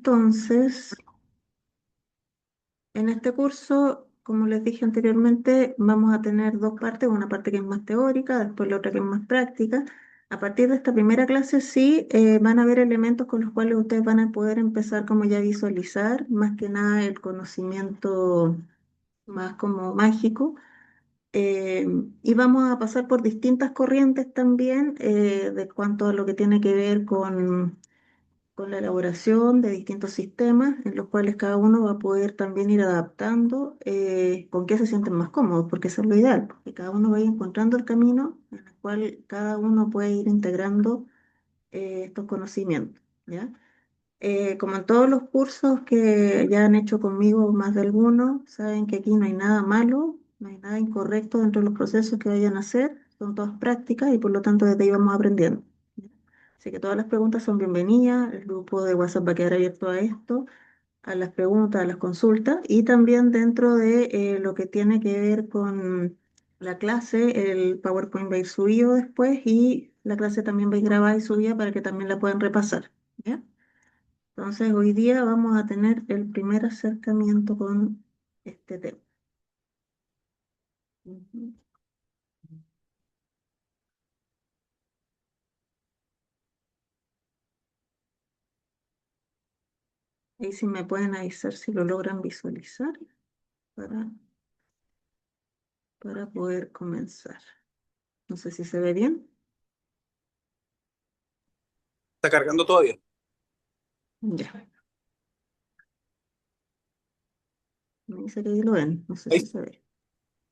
Entonces, en este curso, como les dije anteriormente, vamos a tener dos partes, una parte que es más teórica, después la otra que es más práctica. A partir de esta primera clase, sí, van a haber elementos con los cuales ustedes van a poder empezar como ya a visualizar, más que nada el conocimiento más como mágico. Eh, y vamos a pasar por distintas corrientes también de cuanto a lo que tiene que ver con la elaboración de distintos sistemas en los cuales cada uno va a poder también ir adaptando con qué se sienten más cómodos, porque eso es lo ideal, que cada uno vaya encontrando el camino en el cual cada uno puede ir integrando estos conocimientos, ¿ya? Como en todos los cursos que ya han hecho conmigo más de algunos, saben que aquí no hay nada malo, no hay nada incorrecto dentro de los procesos que vayan a hacer, son todas prácticas y por lo tanto desde ahí vamos aprendiendo. ¿Ya? Así que todas las preguntas son bienvenidas, el grupo de WhatsApp va a quedar abierto a esto, a las preguntas, a las consultas y también dentro de lo que tiene que ver con la clase, el PowerPoint va a ir subido después y la clase también va a ir grabada y subida para que también la puedan repasar. ¿Ya? Entonces, hoy día vamos a tener el primer acercamiento con este tema. Ujú. Ahí sí me pueden avisar si lo logran visualizar para, para poder comenzar. No sé si se ve bien. Está cargando todavía. Ya, me dice que ahí lo ven. No sé Ahí si se ve.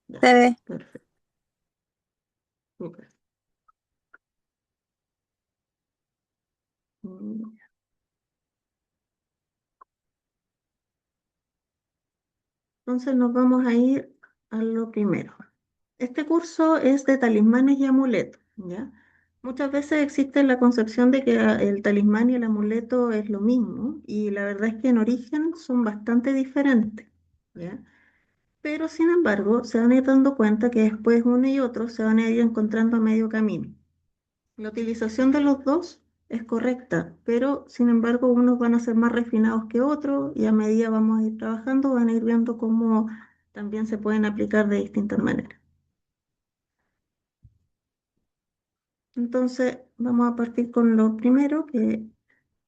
Ya, Se ve. perfecto. Súper. Mm, Entonces nos vamos a ir a lo primero. Este curso es de talismanes y amuletos, ¿ya? Muchas veces existe la concepción de que el talismán y el amuleto es lo mismo, y la verdad es que en origen son bastante diferentes, ¿ya? Pero sin embargo, se van a ir dando cuenta que después uno y otro se van a ir encontrando a medio camino. La utilización de los dos es correcta, pero sin embargo unos van a ser más refinados que otros y a medida vamos a ir trabajando van a ir viendo cómo también se pueden aplicar de distintas maneras. Entonces vamos a partir con lo primero que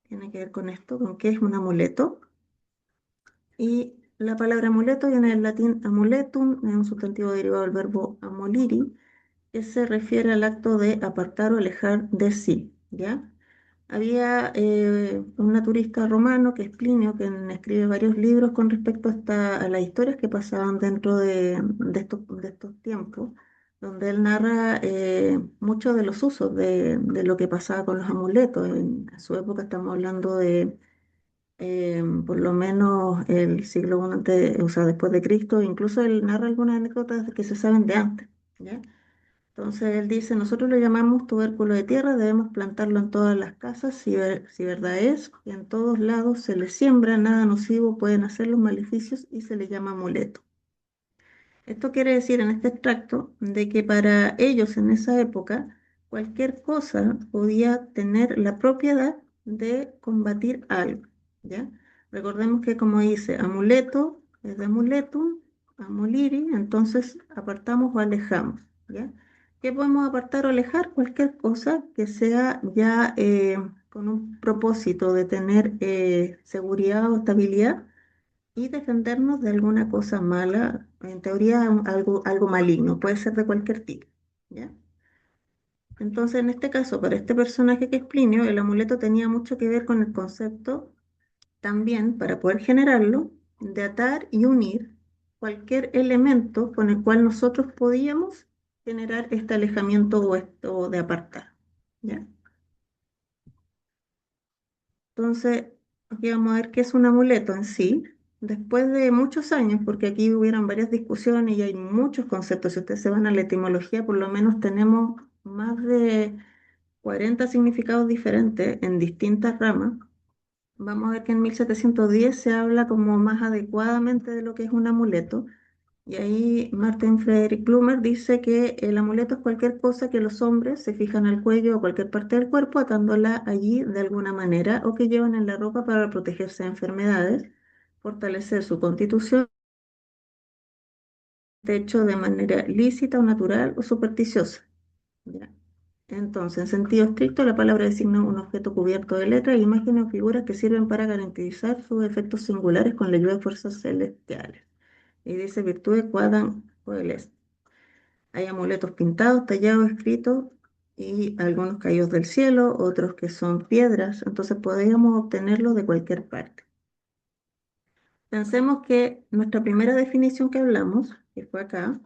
tiene que ver con esto, con qué es un amuleto. Y la palabra amuleto viene del latín amuletum, es un sustantivo derivado del verbo amoliri, que se refiere al acto de apartar o alejar de sí, ¿ya? Había un naturista romano que es Plinio, que escribe varios libros con respecto a las historias que pasaban dentro de estos tiempos, donde él narra muchos de los usos de lo que pasaba con los amuletos. En su época estamos hablando de por lo menos el siglo I antes, o sea, después de Cristo, incluso él narra algunas anécdotas que se saben de antes, ¿ya? Entonces él dice, nosotros lo llamamos tubérculo de tierra, debemos plantarlo en todas las casas, si verdad es, que en todos lados se le siembra, nada nocivo pueden hacer los maleficios y se le llama amuleto. Esto quiere decir en este extracto de que para ellos en esa época cualquier cosa podía tener la propiedad de combatir algo, ¿ya? Recordemos que como dice amuleto es de amuletum, amuliri, entonces apartamos o alejamos, ¿ya? ¿Qué podemos apartar o alejar? Cualquier cosa que sea ya con un propósito de tener seguridad o estabilidad y defendernos de alguna cosa mala, en teoría algo maligno, puede ser de cualquier tipo, ¿ya? Entonces, en este caso, para este personaje que es Plinio, el amuleto tenía mucho que ver con el concepto también, para poder generarlo, de atar y unir cualquier elemento con el cual nosotros podíamos generar este alejamiento o esto de apartar, ¿ya? Entonces, aquí vamos a ver qué es un amuleto en sí. Después de muchos años, porque aquí hubieron varias discusiones y hay muchos conceptos, si ustedes se van a la etimología, por lo menos tenemos más de 40 significados diferentes en distintas ramas. Vamos a ver que en 1710 se habla como más adecuadamente de lo que es un amuleto, Y ahí Martin Frederick Blumer dice que el amuleto es cualquier cosa que los hombres se fijan al cuello o cualquier parte del cuerpo atándola allí de alguna manera o que llevan en la ropa para protegerse de enfermedades, fortalecer su constitución, de hecho de manera lícita o natural o supersticiosa. ¿Ya? Entonces, en sentido estricto, la palabra designa un objeto cubierto de letras, imágenes o figuras que sirven para garantizar sus efectos singulares con la ayuda de fuerzas celestiales. Y dice virtudes quadam coelest. Hay amuletos pintados, tallados, escritos y algunos caídos del cielo, otros que son piedras, entonces podríamos obtenerlos de cualquier parte. Pensemos que nuestra primera definición que hablamos, que fue acá,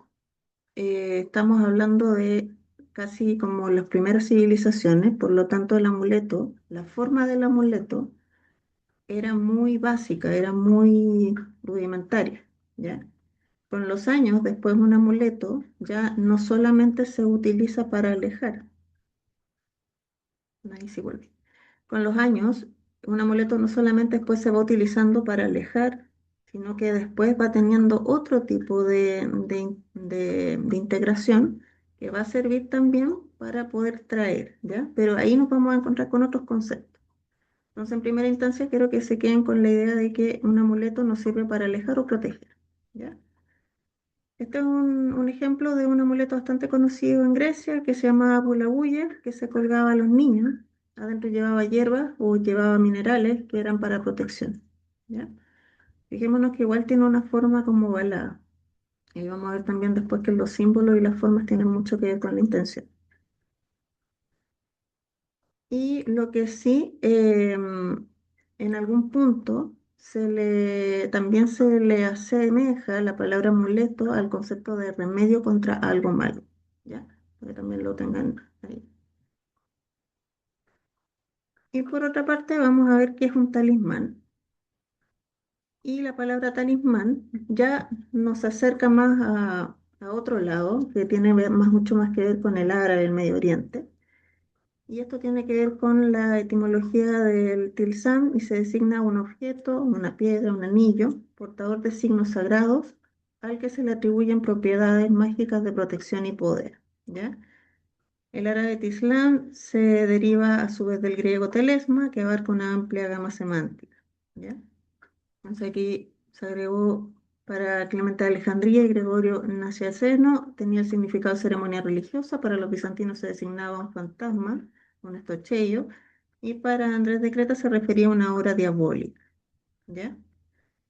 estamos hablando de casi como las primeras civilizaciones, por lo tanto el amuleto, la forma del amuleto era muy básica, era muy rudimentaria, ¿ya? Con los años, después un amuleto ya no solamente se utiliza para alejar, ahí sí vuelve. Con los años, un amuleto no solamente después se va utilizando para alejar, sino que después va teniendo otro tipo de integración que va a servir también para poder traer, ¿ya? Pero ahí nos vamos a encontrar con otros conceptos. Entonces, en primera instancia, quiero que se queden con la idea de que un amuleto nos sirve para alejar o proteger, ¿ya? Este es un ejemplo de un amuleto bastante conocido en Grecia que se llamaba Bulabuye, que se colgaba a los niños. Adentro llevaba hierbas o llevaba minerales que eran para protección. ¿Ya? Fijémonos que igual tiene una forma como ovalada. Y vamos a ver también después que los símbolos y las formas tienen mucho que ver con la intención. Y lo que sí, en algún punto también se le asemeja la palabra amuleto al concepto de remedio contra algo malo, ¿ya? Para que también lo tengan ahí. Y por otra parte, vamos a ver qué es un talismán. Y la palabra talismán ya nos acerca más a otro lado, que tiene mucho más que ver con el árabe, el Medio Oriente. Y esto tiene que ver con la etimología del tilsán y se designa un objeto, una piedra, un anillo, portador de signos sagrados, al que se le atribuyen propiedades mágicas de protección y poder, ¿ya? El árabe tislán se deriva a su vez del griego telesma, que abarca una amplia gama semántica, ¿ya? Entonces aquí se agregó para Clemente de Alejandría y Gregorio Nacianceno, tenía el significado de ceremonia religiosa, para los bizantinos se designaba un fantasma, un estochello, y para Andrés de Creta se refería a una obra diabólica, ¿ya?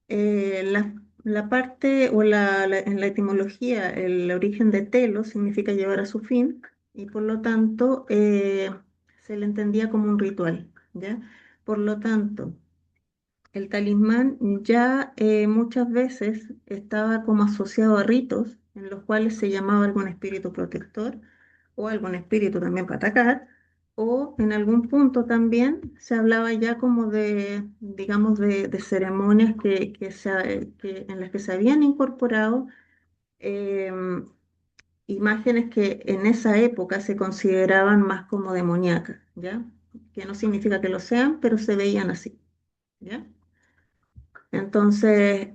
La parte o en la etimología, el origen de telo significa llevar a su fin, y por lo tanto se le entendía como un ritual, ¿ya? Por lo tanto, el talismán ya muchas veces estaba como asociado a ritos en los cuales se llamaba algún espíritu protector o algún espíritu también para atacar, o en algún punto también se hablaba ya como de, digamos, de ceremonias en las que se habían incorporado em, imágenes que en esa época se consideraban más como demoníacas, ¿ya? Que no significa que lo sean, pero se veían así, ¿ya? Entonces,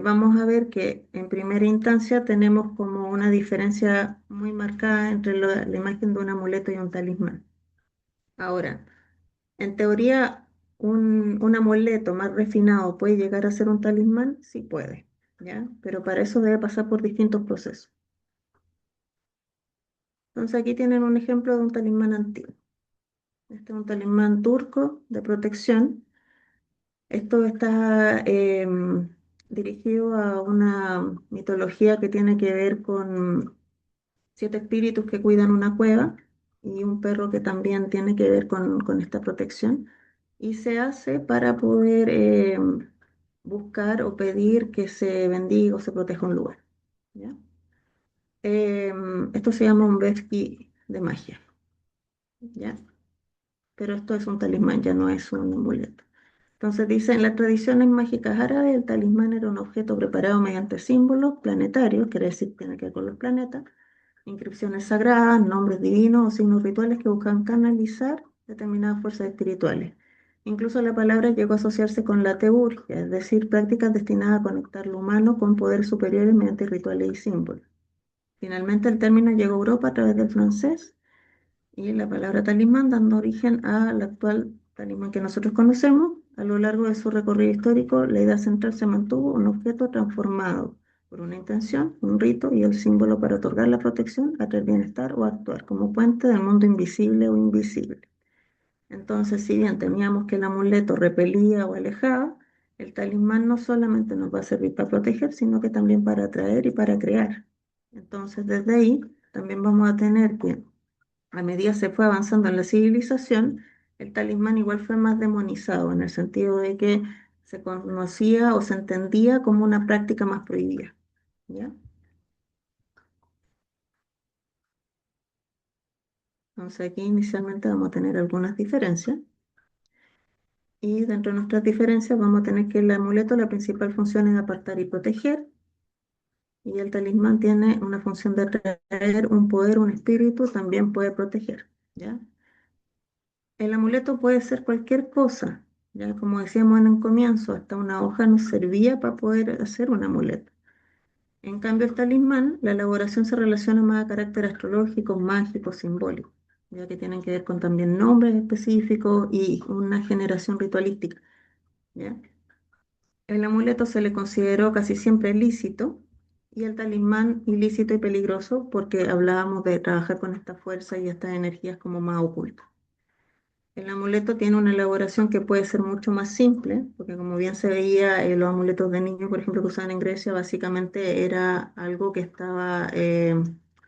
vamos a ver que en primera instancia tenemos como una diferencia muy marcada entre la imagen de un amuleto y un talismán. Ahora, en teoría, un amuleto más refinado puede llegar a ser un talismán, sí puede, ¿ya? Pero para eso debe pasar por distintos procesos. Entonces, aquí tienen un ejemplo de un talismán antiguo. Este es un talismán turco de protección. Esto está dirigido a una mitología que tiene que ver con 7 espíritus que cuidan una cueva y un perro que también tiene que ver con esta protección. Y se hace para poder buscar o pedir que se bendiga o se proteja un lugar, ¿ya? Esto se llama un Befki de magia, ¿ya? Pero esto es un talismán, ya no es un amuleto. Entonces dice, en las tradiciones mágicas árabes, el talismán era un objeto preparado mediante símbolos planetarios, quiere decir, tiene que ver con los planetas, inscripciones sagradas, nombres divinos o signos rituales que buscan canalizar determinadas fuerzas espirituales. Incluso la palabra llegó a asociarse con la teurgia, es decir, prácticas destinadas a conectar lo humano con poderes superiores mediante rituales y símbolos. Finalmente, el término llegó a Europa a través del francés y la palabra talismán dando origen al actual talismán que nosotros conocemos. A lo largo de su recorrido histórico, la idea central se mantuvo un objeto transformado por una intención, un rito y el símbolo para otorgar la protección, atraer bienestar o actuar como puente del mundo invisible o invisible. Entonces, si bien teníamos que el amuleto repelía o alejaba, el talismán no solamente nos va a servir para proteger, sino que también para atraer y para crear. Entonces, desde ahí también vamos a tener que a medida se fue avanzando en la civilización, el talismán igual fue más demonizado, en el sentido de que se conocía o se entendía como una práctica más prohibida. ¿Ya? Entonces aquí inicialmente vamos a tener algunas diferencias y dentro de nuestras diferencias vamos a tener que el amuleto, la principal función es apartar y proteger, y el talismán tiene una función de traer un poder, un espíritu, también puede proteger. ¿Ya? El amuleto puede ser cualquier cosa, ya como decíamos en un comienzo, hasta una hoja nos servía para poder hacer un amuleto. En cambio, el talismán, la elaboración se relaciona más a carácter astrológico, mágico, simbólico, ya que tienen que ver con también nombres específicos y una generación ritualística, ¿ya? El amuleto se le consideró casi siempre lícito y el talismán ilícito y peligroso porque hablábamos de trabajar con esta fuerza y estas energías como más ocultas. El amuleto tiene una elaboración que puede ser mucho más simple, porque como bien se veía, los amuletos de niños, por ejemplo, que usaban en Grecia, básicamente era algo que estaba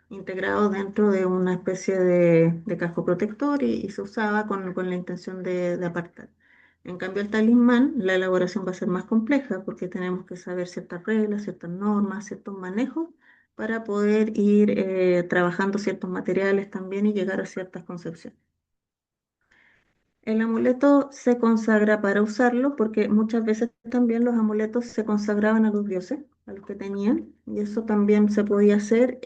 integrado dentro de una especie de casco protector y se usaba con la intención de apartar. En cambio, el talismán, la elaboración va a ser más compleja porque tenemos que saber ciertas reglas, ciertas normas, ciertos manejos para poder ir trabajando ciertos materiales también y llegar a ciertas concepciones. El amuleto se consagra para usarlo porque muchas veces también los amuletos se consagraban a los dioses, a los que tenían, y eso también se podía hacer,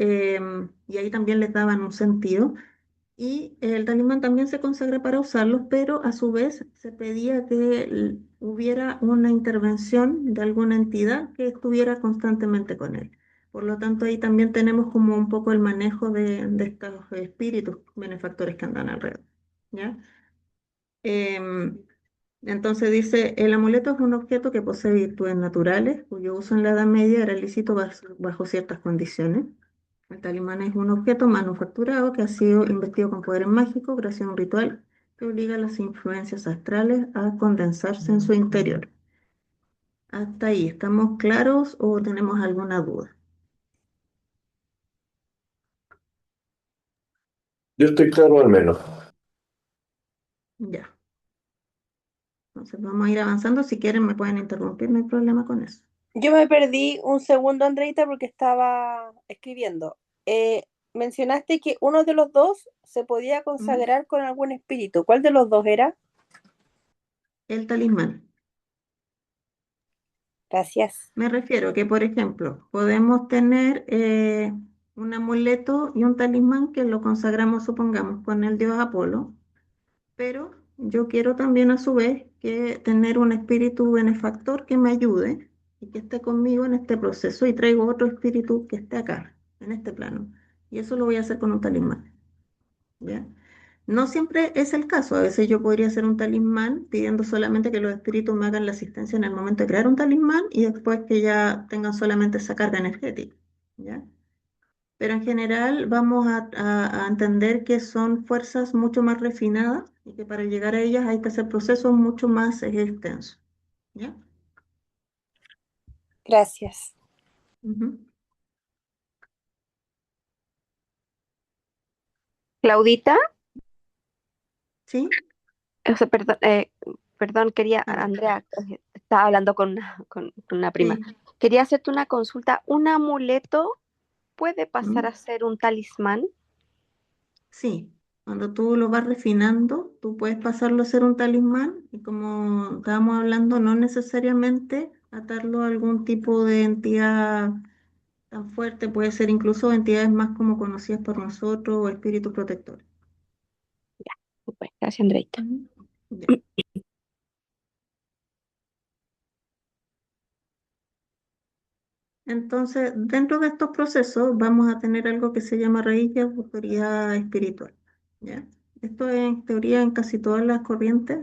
y ahí también les daban un sentido. Y el talismán también se consagra para usarlos, pero a su vez se pedía que hubiera una intervención de alguna entidad que estuviera constantemente con él. Por lo tanto, ahí también tenemos como un poco el manejo de estos espíritus benefactores que andan alrededor. ¿Ya? Em, entonces dice, el amuleto es un objeto que posee virtudes naturales, cuyo uso en la Edad Media era lícito bajo ciertas condiciones. El talismán es un objeto manufacturado que ha sido investido con poderes mágicos gracias a un ritual que obliga a las influencias astrales a condensarse en su interior. Hasta ahí, ¿estamos claros o tenemos alguna duda? Yo estoy claro al menos. Ya. Entonces vamos a ir avanzando. Si quieren me pueden interrumpir, no hay problema con eso. Yo me perdí un segundo, Andreita, porque estaba escribiendo. Mencionaste que uno de los dos se podía ¿Mm? consagrar con algún espíritu. ¿Cuál de los dos era? El talismán. Gracias. Me refiero que, por ejemplo, podemos tener un amuleto y un talismán que lo consagramos, supongamos, con el dios Apolo, pero yo quiero también a su vez que tener un espíritu benefactor que me ayude y que esté conmigo en este proceso y traigo otro espíritu que esté acá, en este plano. Y eso lo voy a hacer con un talismán, ¿ya? No siempre es el caso. A veces yo podría hacer un talismán pidiendo solamente que los espíritus me hagan la asistencia en el momento de crear un talismán y después que ya tengan solamente esa carga energética, ¿ya? Pero en general vamos a entender que son fuerzas mucho más refinadas y que para llegar a ellas hay que hacer procesos mucho más extensos, ¿ya? Gracias. Ujú. Claudita, ¿Sí? o sea, perdón, quería, Vale. Andrea, estaba hablando con una prima. Sí. Quería hacerte una consulta. ¿Un amuleto puede pasar ¿Mm? a ser un talismán? Sí, cuando tú lo vas refinando, tú puedes pasarlo a ser un talismán y como estábamos hablando, no necesariamente atarlo a algún tipo de entidad tan fuerte, puede ser incluso entidades más como conocidas por nosotros o espíritus protectores. Pues, gracias, Andreita. Ujú. Ya. Entonces, dentro de estos procesos vamos a tener algo que se llama raíz y autoridad espiritual, ¿ya? Esto en teoría en casi todas las corrientes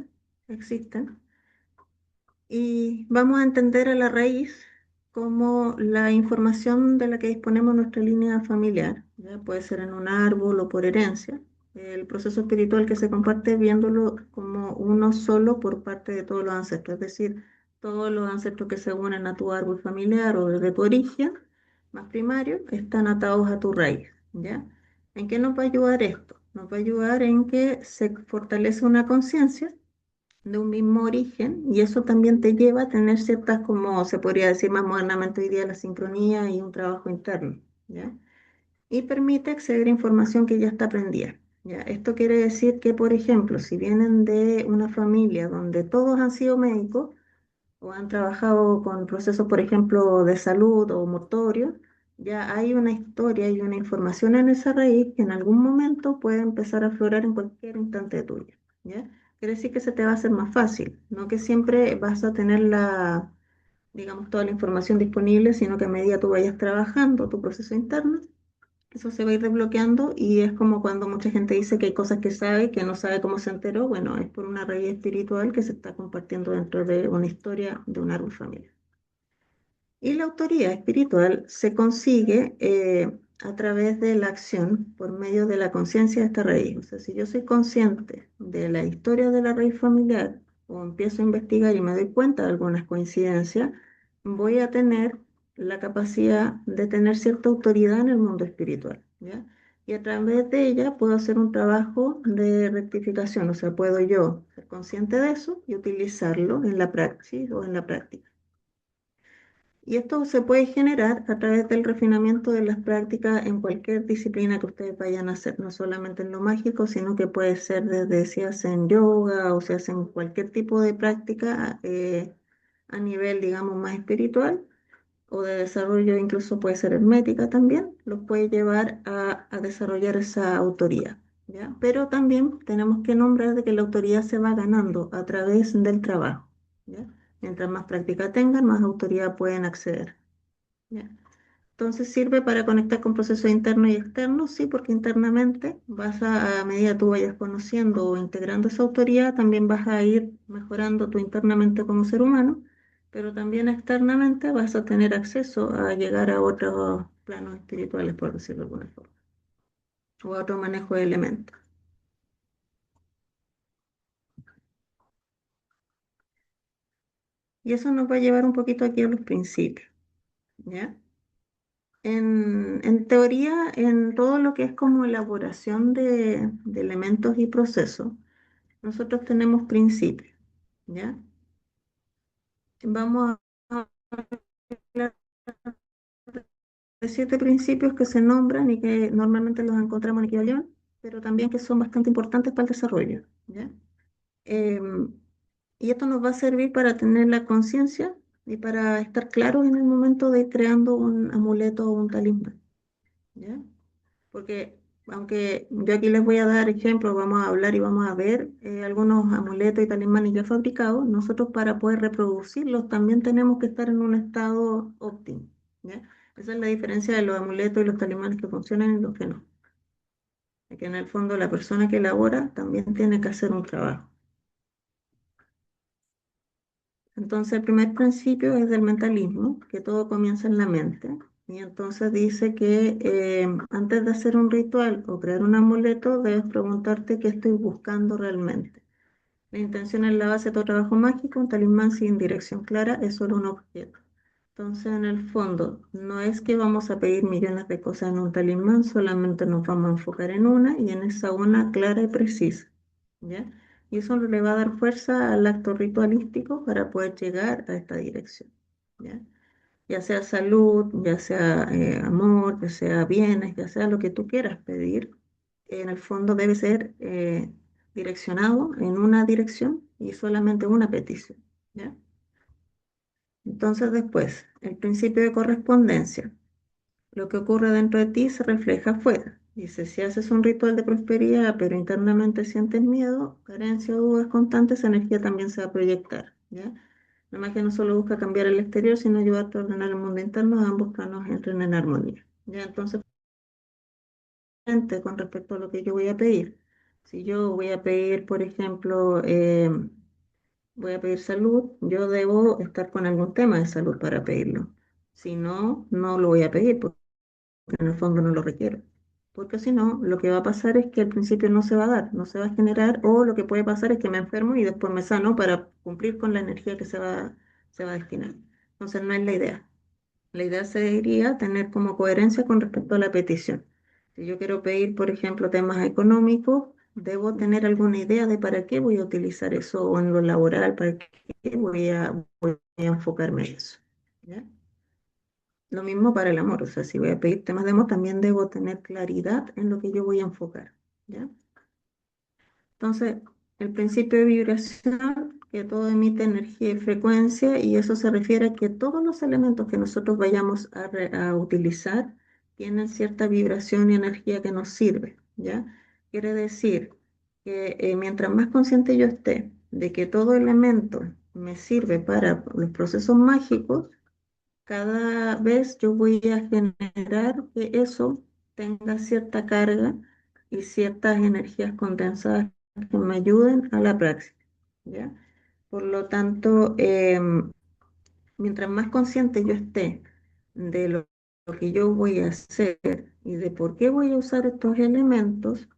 existen. Y vamos a entender a la raíz como la información de la que disponemos en nuestra línea familiar, ¿ya? Puede ser en un árbol o por herencia. El proceso espiritual que se comparte viéndolo como uno solo por parte de todos los ancestros, es decir, todos los ancestros que se unen a tu árbol familiar o desde tu origen más primario están atados a tu raíz, ¿ya? ¿En qué nos va a ayudar esto? Nos va a ayudar en que se fortalece una conciencia de un mismo origen y eso también te lleva a tener ciertas, como se podría decir más modernamente hoy día, la sincronía y un trabajo interno, ¿ya? Y permite acceder a información que ya está aprendida, ¿ya? Esto quiere decir que, por ejemplo, si vienen de una familia donde todos han sido médicos, o han trabajado con procesos, por ejemplo, de salud o motorios, ya hay una historia y una información en esa raíz que en algún momento puede empezar a aflorar en cualquier instante tuyo, ¿ya? Quiere decir que se te va a hacer más fácil, no que siempre vas a tener digamos, toda la información disponible, sino que a medida tú vayas trabajando tu proceso interno, eso se va a ir desbloqueando y es como cuando mucha gente dice que hay cosas que sabe, que no sabe cómo se enteró. Bueno, es por una raíz espiritual que se está compartiendo dentro de una historia de un árbol familiar. Y la autoría espiritual se consigue a través de la acción por medio de la conciencia de esta raíz. O sea, si yo soy consciente de la historia de la raíz familiar o empiezo a investigar y me doy cuenta de algunas coincidencias, voy a tener la capacidad de tener cierta autoridad en el mundo espiritual, ¿ya? Y a través de ella puedo hacer un trabajo de rectificación, o sea, puedo yo ser consciente de eso y utilizarlo en la praxis o en la práctica. Y esto se puede generar a través del refinamiento de las prácticas en cualquier disciplina que ustedes vayan a hacer, no solamente en lo mágico, sino que puede ser desde si hacen yoga o si hacen cualquier tipo de práctica a nivel, digamos, más espiritual o de desarrollo, incluso puede ser hermética también, los puede llevar a desarrollar esa autoría, ¿ya? Pero también tenemos que nombrar de que la autoría se va ganando a través del trabajo, ¿ya? Mientras más práctica tengan, más autoridad pueden acceder, ¿ya? Entonces sirve para conectar con procesos internos y externos, sí, porque internamente a medida tú vayas conociendo o integrando esa autoridad, también vas a ir mejorando tú internamente como ser humano, pero también externamente vas a tener acceso a llegar a otros planos espirituales, por decirlo de alguna forma, o a otro manejo de elementos. Y eso nos va a llevar un poquito aquí a los principios, ¿ya? En teoría, en todo lo que es como elaboración de elementos y procesos, nosotros tenemos principios, ¿ya? Vamos a hablar de 7 principios que se nombran y que normalmente los encontramos en Kybalión, pero también que son bastante importantes para el desarrollo, ¿ya? Em, y esto nos va a servir para tener la conciencia y para estar claros en el momento de ir creando un amuleto o un talismán, ¿ya? Porque aunque yo aquí les voy a dar ejemplos, vamos a hablar y vamos a ver algunos amuletos y talismanes ya fabricados, nosotros para poder reproducirlos también tenemos que estar en un estado óptimo, ¿ya? Esa es la diferencia de los amuletos y los talismanes que funcionan y los que no. Es que en el fondo la persona que elabora también tiene que hacer un trabajo. Entonces, el primer principio es del mentalismo, que todo comienza en la mente. Y entonces dice que antes de hacer un ritual o crear un amuleto, debes preguntarte qué estoy buscando realmente. La intención es la base de todo trabajo mágico, un talismán sin dirección clara es solo un objeto. Entonces, en el fondo, no es que vamos a pedir millones de cosas en un talismán, solamente nos vamos a enfocar en una y en esa una clara y precisa, ¿ya? Y eso le va a dar fuerza al acto ritualístico para poder llegar a esta dirección, ¿ya? Ya sea salud, ya sea amor, ya sea bienes, ya sea lo que tú quieras pedir, en el fondo debe ser direccionado en una dirección y solamente una petición, ¿ya? Entonces después, el principio de correspondencia. Lo que ocurre dentro de ti se refleja afuera. Dice, si haces un ritual de prosperidad, pero internamente sientes miedo, carencia o dudas constantes, esa energía también se va a proyectar, ¿ya? La magia no solo busca cambiar el exterior, sino ayudarte a ordenar el mundo interno, ambos planos entren en armonía. Ya, entonces, con respecto a lo que yo voy a pedir. Si yo voy a pedir, por ejemplo, voy a pedir salud, yo debo estar con algún tema de salud para pedirlo. Si no, no lo voy a pedir porque en el fondo no lo requiero. Porque si no, lo que va a pasar es que al principio no se va a dar, no se va a generar, o lo que puede pasar es que me enfermo y después me sano para cumplir con la energía que se va a destinar. Entonces no es la idea. La idea sería tener como coherencia con respecto a la petición. Si yo quiero pedir, por ejemplo, temas económicos, debo tener alguna idea de para qué voy a utilizar eso, o en lo laboral, para qué voy a enfocarme en eso. ¿Ya? Lo mismo para el amor, o sea, si voy a pedir temas de amor, también debo tener claridad en lo que yo voy a enfocar. ¿Ya? Entonces, el principio de vibración, que todo emite energía y frecuencia, y eso se refiere a que todos los elementos que nosotros vayamos a utilizar tienen cierta vibración y energía que nos sirve, ¿ya? Quiere decir que mientras más consciente yo esté de que todo elemento me sirve para los procesos mágicos, cada vez yo voy a generar que eso tenga cierta carga y ciertas energías condensadas que me ayuden a la praxis, ¿ya? Por lo tanto, mientras más consciente yo esté de lo que yo voy a hacer y de por qué voy a usar estos elementos,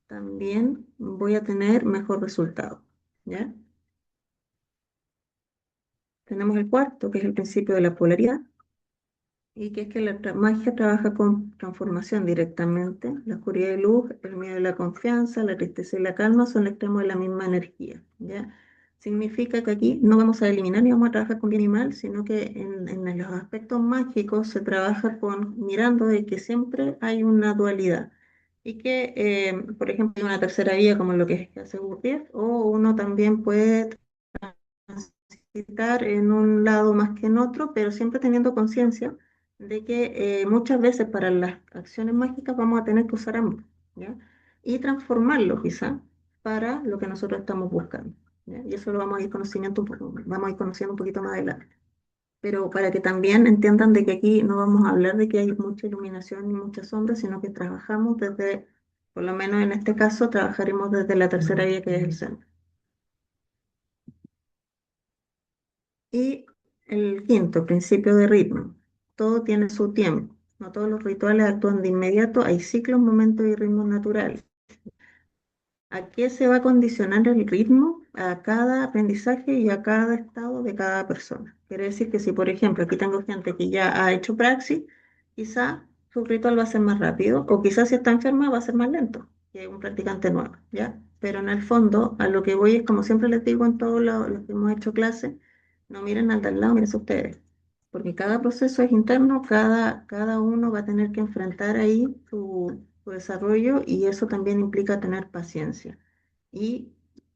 también voy a tener mejor resultado, ¿ya? Tenemos el cuarto, que es el principio de la polaridad, y que es que la magia trabaja con transformación directamente. La oscuridad y luz, el miedo y la confianza, la tristeza y la calma son extremos de la misma energía, ¿ya? Significa que aquí no vamos a eliminar ni vamos a trabajar con bien y mal, sino que en los aspectos mágicos se trabaja con mirando de que siempre hay una dualidad. Y que, por ejemplo, hay una tercera vía como lo que hace Gurdjieff, o uno también puede transitar en un lado más que en otro, pero siempre teniendo conciencia de que muchas veces para las acciones mágicas vamos a tener que usar ambos, ¿ya? Y transformarlo quizá para lo que nosotros estamos buscando, ¿ya? Y eso lo vamos a ir vamos a ir conociendo un poquito más adelante. Pero para que también entiendan de que aquí no vamos a hablar de que hay mucha iluminación ni mucha sombra, sino que trabajamos desde, por lo menos en este caso, trabajaremos desde la tercera vía que es el centro. Y el quinto, principio de ritmo. Todo tiene su tiempo. No todos los rituales actúan de inmediato. Hay ciclos, momentos y ritmos naturales. ¿A qué se va a condicionar el ritmo? A cada aprendizaje y a cada estado de cada persona. Quiere decir que si, por ejemplo, aquí tengo gente que ya ha hecho praxis, quizá su ritual va a ser más rápido, o quizás si está enferma va a ser más lento que un practicante nuevo, ¿ya? Pero en el fondo, a lo que voy es, como siempre les digo en todos los que hemos hecho clase, no miren al de al lado, miren a ustedes, porque cada proceso es interno, cada uno va a tener que enfrentar ahí su desarrollo, y eso también implica tener paciencia y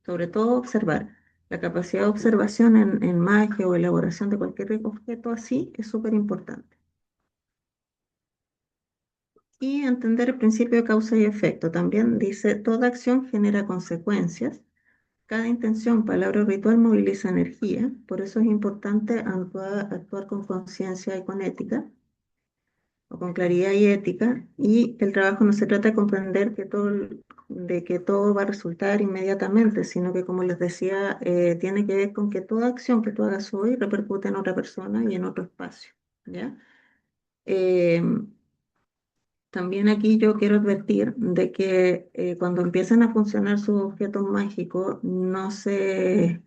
sobre todo observar. La capacidad de observación en magia o elaboración de cualquier objeto así es súper importante. Y entender el principio de causa y efecto. También dice, toda acción genera consecuencias. Cada intención, palabra o ritual moviliza energía. Por eso es importante actuar con conciencia y con ética, o con claridad y ética. Y el trabajo no se trata de comprender de que todo va a resultar inmediatamente, sino que, como les decía, tiene que ver con que toda acción que tú hagas hoy repercute en otra persona y en otro espacio, ¿ya? Eh, También aquí yo quiero advertir de que cuando empiecen a funcionar sus objetos mágicos, no se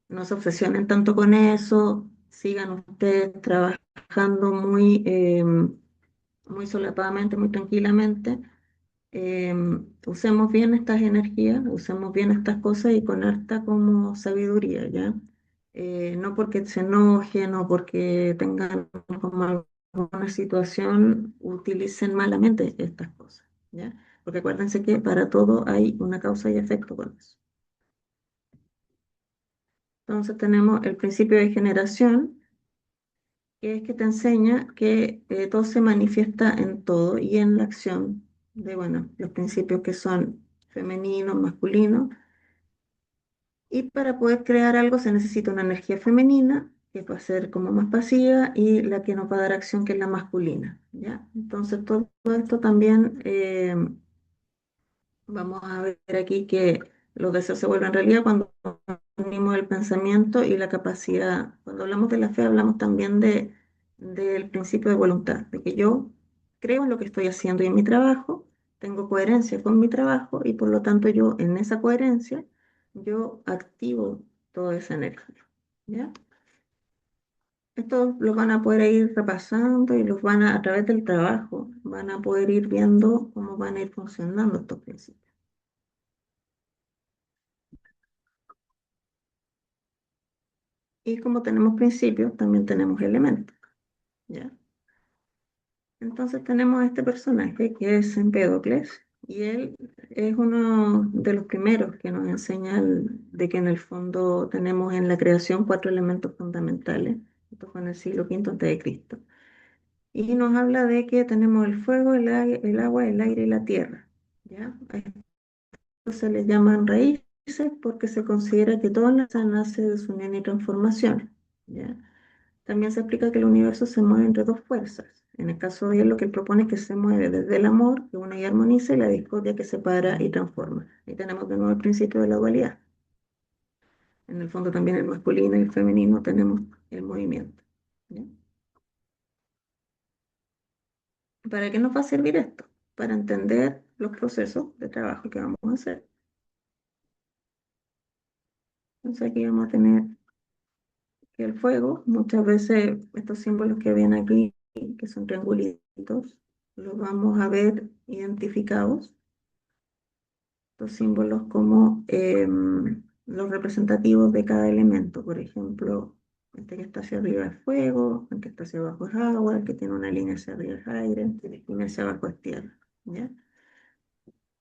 obsesionen tanto con eso, sigan ustedes trabajando muy solapadamente, muy tranquilamente. Usemos bien estas energías, usemos bien estas cosas y con harta como sabiduría, ¿ya? No porque se enojen o porque tengan como alguna situación, utilicen malamente estas cosas, ¿ya? Porque acuérdense que para todo hay una causa y efecto con eso. Entonces tenemos el principio de generación, que es que te enseña que todo se manifiesta en todo y en la acción de, bueno, los principios que son femeninos, masculinos, Y para poder crear algo se necesita una energía femenina, que va a ser como más pasiva, y la que nos va a dar acción, que es la masculina, ¿ya? Entonces todo esto también vamos a ver aquí que los deseos se vuelven realidad cuando unimos el pensamiento y la capacidad. Cuando hablamos de la fe, hablamos también del principio de voluntad, de que yo creo en lo que estoy haciendo y en mi trabajo, tengo coherencia con mi trabajo y por lo tanto yo en esa coherencia, yo activo toda esa energía, ¿ya? Esto lo van a poder ir repasando y los van a través del trabajo, van a poder ir viendo cómo van a ir funcionando estos principios. Y como tenemos principios, también tenemos elementos, ¿ya? Entonces tenemos a este personaje que es Empédocles, y él es uno de los primeros que nos enseña de que en el fondo tenemos en la creación cuatro elementos fundamentales. Esto fue en el siglo V antes de Cristo. Y nos habla de que tenemos el fuego, el agua, el aire y la tierra, ¿ya? A esto se les llaman raíces porque se considera que toda la nace de su unión y transformación, ¿ya? También se explica que el universo se mueve entre dos fuerzas. En el caso de él, lo que él propone es que se mueve desde el amor, que une y armoniza, y la discordia, que separa y transforma. Y tenemos de nuevo el principio de la dualidad. En el fondo también el masculino y el femenino tenemos el movimiento, ¿ya? ¿Para qué nos va a servir esto? Para entender los procesos de trabajo que vamos a hacer. Entonces aquí vamos a tener que el fuego, muchas veces estos símbolos que ven aquí, que son triangulitos, los vamos a ver identificados, los símbolos como los representativos de cada elemento. Por ejemplo, este que está hacia arriba es fuego, el que está hacia abajo es agua, el que tiene una línea hacia arriba es aire, el que tiene hacia abajo es tierra, ¿ya?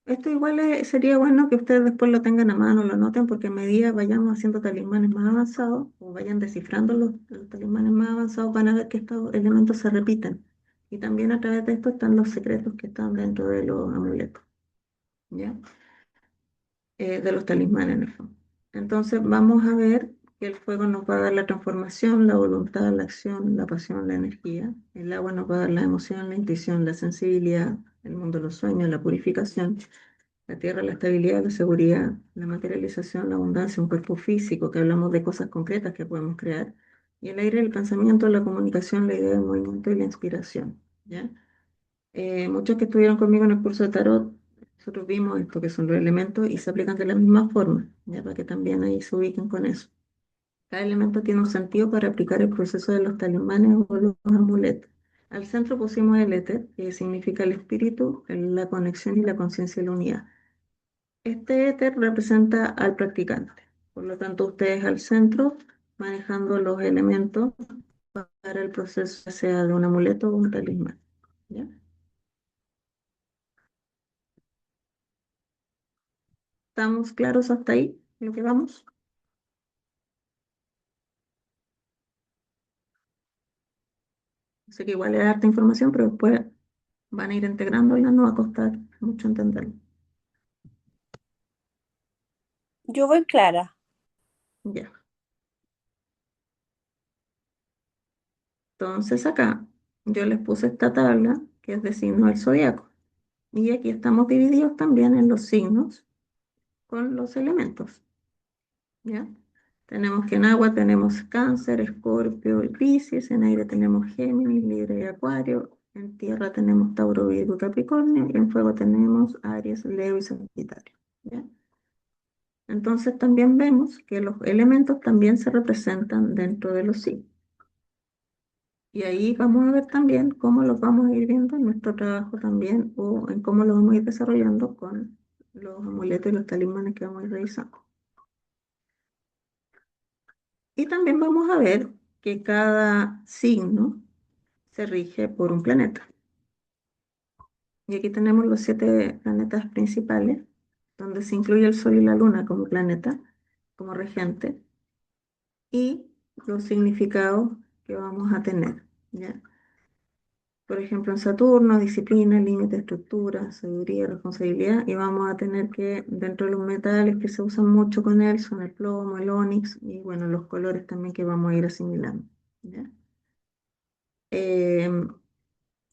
Esto igual sería bueno que ustedes después lo tengan a mano, lo noten, porque a medida vayamos haciendo talismanes más avanzados o vayan descifrando los talismanes más avanzados, van a ver que estos elementos se repiten. Y también a través de esto están los secretos que están dentro de los amuletos, ¿ya? De los talismanes en el fondo. Entonces vamos a ver que el fuego nos va a dar la transformación, la voluntad, la acción, la pasión, la energía. El agua nos va a dar la emoción, la intuición, la sensibilidad, el mundo de los sueños, la purificación. La tierra, la estabilidad, la seguridad, la materialización, la abundancia, un cuerpo físico, que hablamos de cosas concretas que podemos crear. Y el aire, el pensamiento, la comunicación, la idea del movimiento y la inspiración, ¿ya? Muchos que estuvieron conmigo en el curso de tarot, nosotros vimos esto, que son los elementos, y se aplican de la misma forma, ¿ya? Para que también ahí se ubiquen con eso. Cada elemento tiene un sentido para aplicar el proceso de los talismanes o los amuletos. Al centro pusimos el éter, que significa el espíritu, la conexión y la conciencia y la unidad. Este éter representa al practicante. Por lo tanto, ustedes al centro, manejando los elementos para el proceso, sea de un amuleto o un talismán, ¿ya? ¿Estamos claros hasta ahí? ¿Lo que vamos? Sé que igual es harta información, pero después van a ir integrando y no nos va a costar mucho entenderlo. Yo voy clara. Ya. Entonces acá yo les puse esta tabla que es de signos del zodiaco. Y aquí estamos divididos también en los signos con los elementos, ¿ya? Tenemos que en agua tenemos Cáncer, Escorpio y Piscis, en aire tenemos Géminis, Libra y Acuario, en tierra tenemos Tauro, Virgo y Capricornio, y en fuego tenemos Aries, Leo y Sagitario, ¿ya? Entonces también vemos que los elementos también se representan dentro de los signos. Y ahí vamos a ver también cómo los vamos a ir viendo en nuestro trabajo también, o en cómo lo vamos a ir desarrollando con los amuletos y los talismanes que vamos a ir revisando. Y también vamos a ver que cada signo se rige por un planeta. Y aquí tenemos los 7 planetas principales, donde se incluye el Sol y la Luna como planeta, como regente, y los significados que vamos a tener, ¿ya? Por ejemplo, en Saturno, disciplina, límite, estructura, sabiduría, responsabilidad, y vamos a tener que, dentro de los metales que se usan mucho con él, son el plomo, el onix, y bueno, los colores también que vamos a ir asimilando. ¿Ya? Em,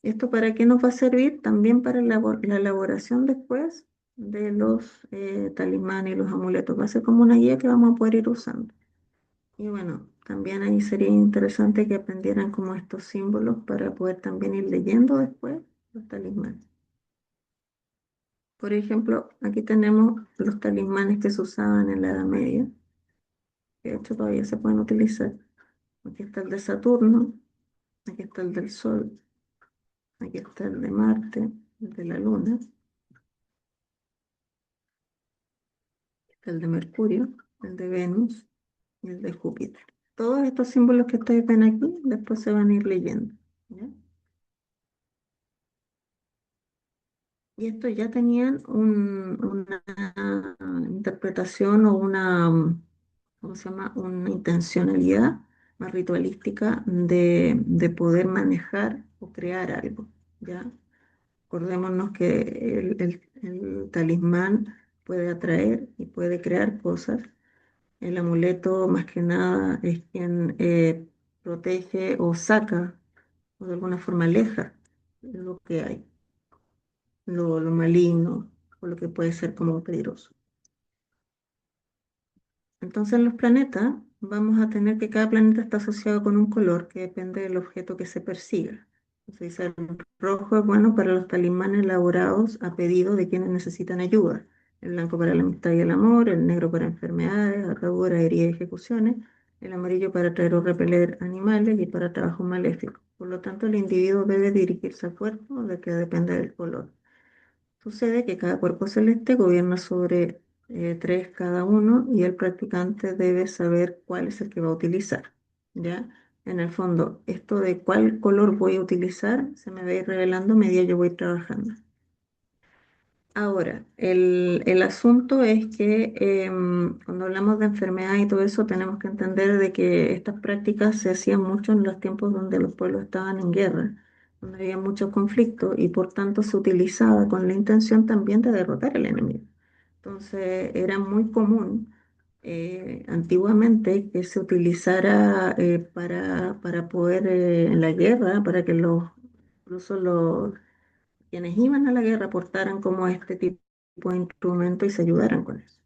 ¿Esto para qué nos va a servir? También para la elaboración después de los talismanes y los amuletos. Va a ser como una guía que vamos a poder ir usando. Y bueno, también ahí sería interesante que aprendieran como estos símbolos para poder también ir leyendo después los talismanes. Por ejemplo, aquí tenemos los talismanes que se usaban en la Edad Media, que de hecho todavía se pueden utilizar. Aquí está el de Saturno, aquí está el del Sol, aquí está el de Marte, el de la Luna, el de Mercurio, el de Venus y el de Júpiter. Todos estos símbolos que ustedes ven aquí, después se van a ir leyendo. ¿Ya? Y estos ya tenían una interpretación o una, ¿cómo se llama? Una intencionalidad más ritualística de poder manejar o crear algo, ¿ya? Acordémonos que el talismán puede atraer y puede crear cosas. El amuleto, más que nada, es quien protege o saca o de alguna forma aleja lo que hay, lo maligno o lo que puede ser como peligroso. Entonces, en los planetas vamos a tener que cada planeta está asociado con un color que depende del objeto que se persiga. Entonces, el rojo es bueno para los talismanes elaborados a pedido de quienes necesitan ayuda. El blanco para la amistad y el amor, el negro para enfermedades, ataduras, heridas y ejecuciones, el amarillo para atraer o repeler animales y para trabajo maléfico. Por lo tanto, el individuo debe dirigirse al cuerpo de que depende del color. Sucede que cada cuerpo celeste gobierna sobre tres cada uno y el practicante debe saber cuál es el que va a utilizar. ¿Ya? En el fondo, esto de cuál color voy a utilizar se me va a ir revelando a medida yo voy trabajando. Ahora, el asunto es que cuando hablamos de enfermedad y todo eso, tenemos que entender de que estas prácticas se hacían mucho en los tiempos donde los pueblos estaban en guerra, donde había muchos conflictos y por tanto se utilizaba con la intención también de derrotar al enemigo. Entonces, era muy común antiguamente que se utilizara para poder en la guerra, para que incluso los quienes iban a la guerra portaran como este tipo de instrumento y se ayudaran con eso.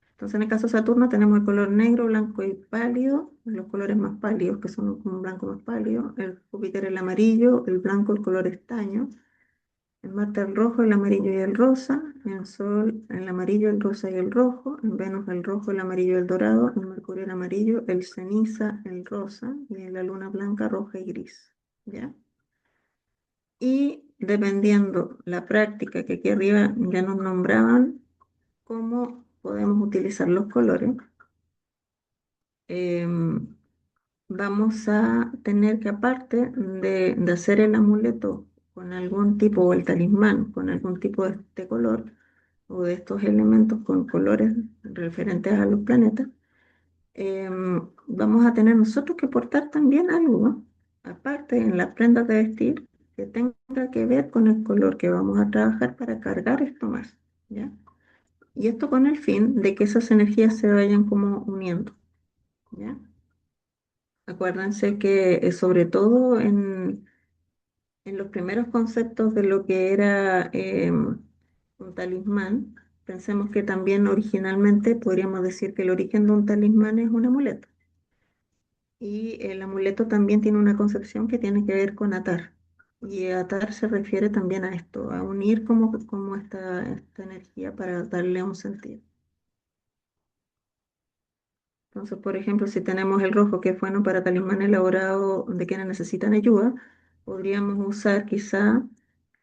Entonces, en el caso de Saturno tenemos el color negro, blanco y pálido, los colores más pálidos, que son un blanco más pálido, el Júpiter el amarillo, el blanco el color estaño, el Marte el rojo, el amarillo y el rosa, el Sol el amarillo, el rosa y el rojo, el Venus el rojo, el amarillo y el dorado, el Mercurio el amarillo, el ceniza el rosa y la Luna blanca, roja y gris. ¿Ya? Y dependiendo la práctica que aquí arriba ya nos nombraban, cómo podemos utilizar los colores, em, vamos a tener que aparte de hacer el amuleto con algún tipo, o el talismán con algún tipo de este color, o de estos elementos con colores referentes a los planetas, vamos a tener nosotros que portar también algo, ¿no? Aparte en las prendas de vestir que tenga que ver con el color que vamos a trabajar para cargar esto más, ¿ya? Y esto con el fin de que esas energías se vayan como uniendo, ¿ya? Acuérdense que sobre todo en los primeros conceptos de lo que era un talismán, pensemos que también originalmente podríamos decir que el origen de un talismán es un amuleto. Y el amuleto también tiene una concepción que tiene que ver con atar. Y atar se refiere también a esto, a unir como esta energía para darle un sentido. Entonces, por ejemplo, si tenemos el rojo, que es bueno para talismán elaborado de quienes necesitan ayuda, podríamos usar quizá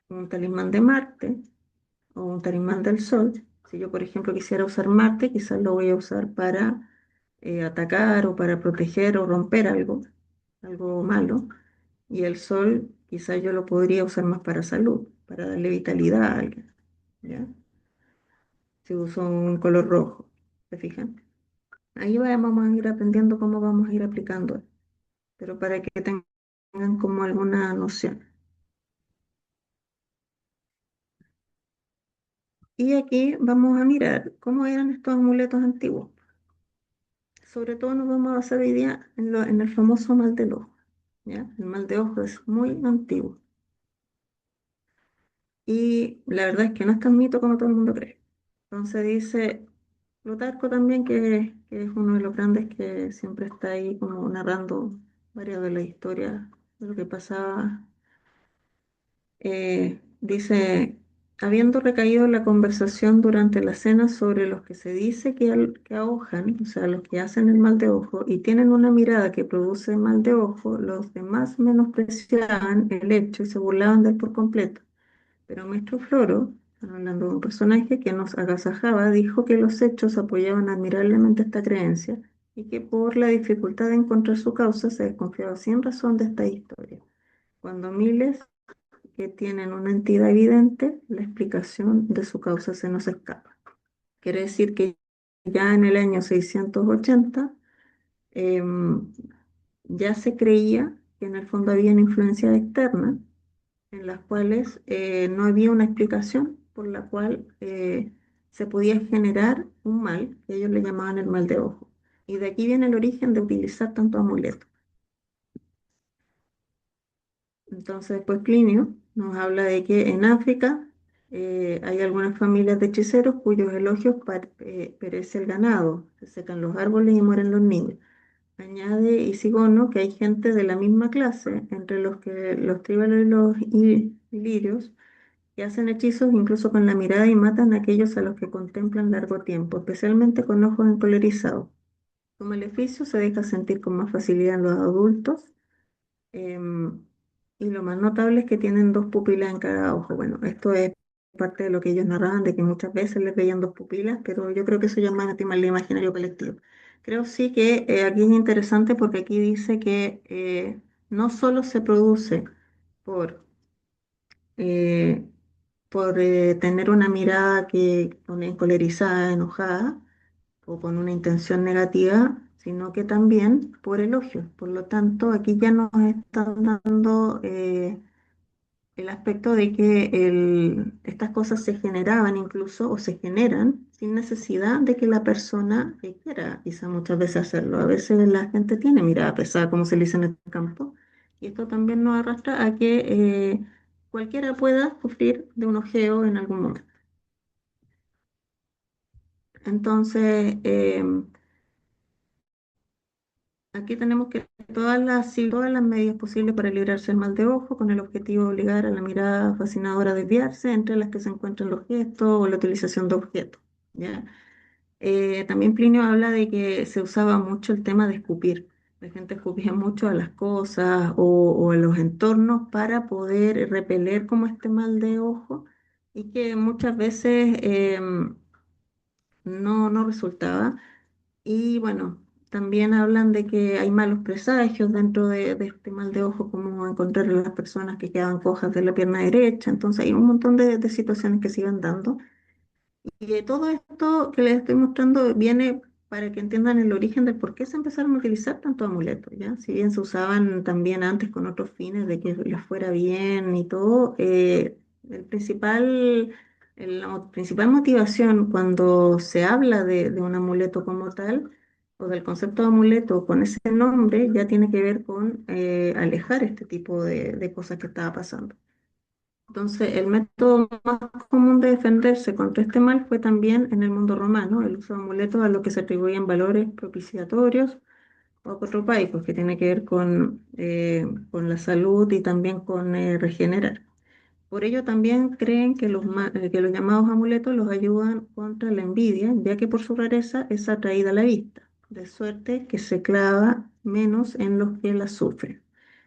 un talismán de Marte o un talismán del Sol. Si yo, por ejemplo, quisiera usar Marte, quizás lo voy a usar para atacar o para proteger o romper algo malo. Y el Sol, quizás yo lo podría usar más para salud, para darle vitalidad a alguien, ¿ya? Si uso un color rojo, ¿se fijan? Ahí vamos a ir aprendiendo cómo vamos a ir aplicando, pero para que tengan como alguna noción. Y aquí vamos a mirar cómo eran estos amuletos antiguos. Sobre todo nos vamos a basar hoy día en el famoso mal del ojo, ¿ya? El mal de ojo es muy antiguo. Y la verdad es que no es tan mito como todo el mundo cree. Entonces dice Plutarco también, que es uno de los grandes que siempre está ahí como narrando varias de las historias de lo que pasaba. Dice, habiendo recaído la conversación durante la cena sobre los que se dice que ahojan, o sea, los que hacen el mal de ojo y tienen una mirada que produce mal de ojo, los demás menospreciaban el hecho y se burlaban de él por completo. Pero Maestro Floro, hablando de un personaje que nos agasajaba, dijo que los hechos apoyaban admirablemente esta creencia y que por la dificultad de encontrar su causa se desconfiaba sin razón de esta historia. Cuando miles que tienen una entidad evidente, la explicación de su causa se nos escapa. Quiere decir que ya en el año 680 em, ya se creía que en el fondo había una influencia externa en las cuales no había una explicación por la cual se podía generar un mal, que ellos le llamaban el mal de ojo. Y de aquí viene el origen de utilizar tanto amuleto. Entonces, después Plinio nos habla de que en África hay algunas familias de hechiceros cuyos elogios perece el ganado, se secan los árboles y mueren los niños. Añade Isigono que hay gente de la misma clase, entre los que los tríbalos y los ilirios, que hacen hechizos incluso con la mirada y matan a aquellos a los que contemplan largo tiempo, especialmente con ojos encolerizados. Su maleficio se deja sentir con más facilidad en los adultos, em, y lo más notable es que tienen dos pupilas en cada ojo. Bueno, esto es parte de lo que ellos narraban, de que muchas veces les veían dos pupilas, pero yo creo que eso ya es más a tema del imaginario colectivo. Creo sí que aquí es interesante porque aquí dice que no solo se produce por eh, tener una mirada encolerizada, enojada o con una intención negativa, sino que también por elogio. Por lo tanto, aquí ya nos están dando el aspecto de que estas cosas se generaban incluso o se generan sin necesidad de que la persona quiera quizá muchas veces hacerlo. A veces la gente tiene mirada pesada, como se le dice en el campo, y esto también nos arrastra a que cualquiera pueda sufrir de un ojeo en algún momento. Entonces, aquí tenemos que sí, todas las medidas posibles para librarse del mal de ojo, con el objetivo de obligar a la mirada fascinadora a desviarse, entre las que se encuentran los gestos o la utilización de objetos, ¿ya? También Plinio habla de que se usaba mucho el tema de escupir. La gente escupía mucho a las cosas o a los entornos para poder repeler como este mal de ojo y que muchas veces no resultaba. Y bueno, también hablan de que hay malos presagios dentro de este mal de ojo, como encontrar a las personas que quedaban cojas de la pierna derecha. Entonces hay un montón de situaciones que se iban dando. Y todo esto que les estoy mostrando viene para que entiendan el origen del por qué se empezaron a utilizar tantos amuletos, ¿ya? Si bien se usaban también antes con otros fines de que les fuera bien y todo, la principal motivación cuando se habla de un amuleto como tal, o del concepto de amuleto con ese nombre, ya tiene que ver con alejar este tipo de cosas que estaba pasando. Entonces, el método más común de defenderse contra este mal fue también en el mundo romano, el uso de amuletos a los que se atribuían valores propiciatorios o apotropaicos, que tiene que ver con la salud y también con regenerar. Por ello también creen que que los llamados amuletos los ayudan contra la envidia, ya que por su rareza es atraída a la vista, de suerte que se clava menos en los que la sufren.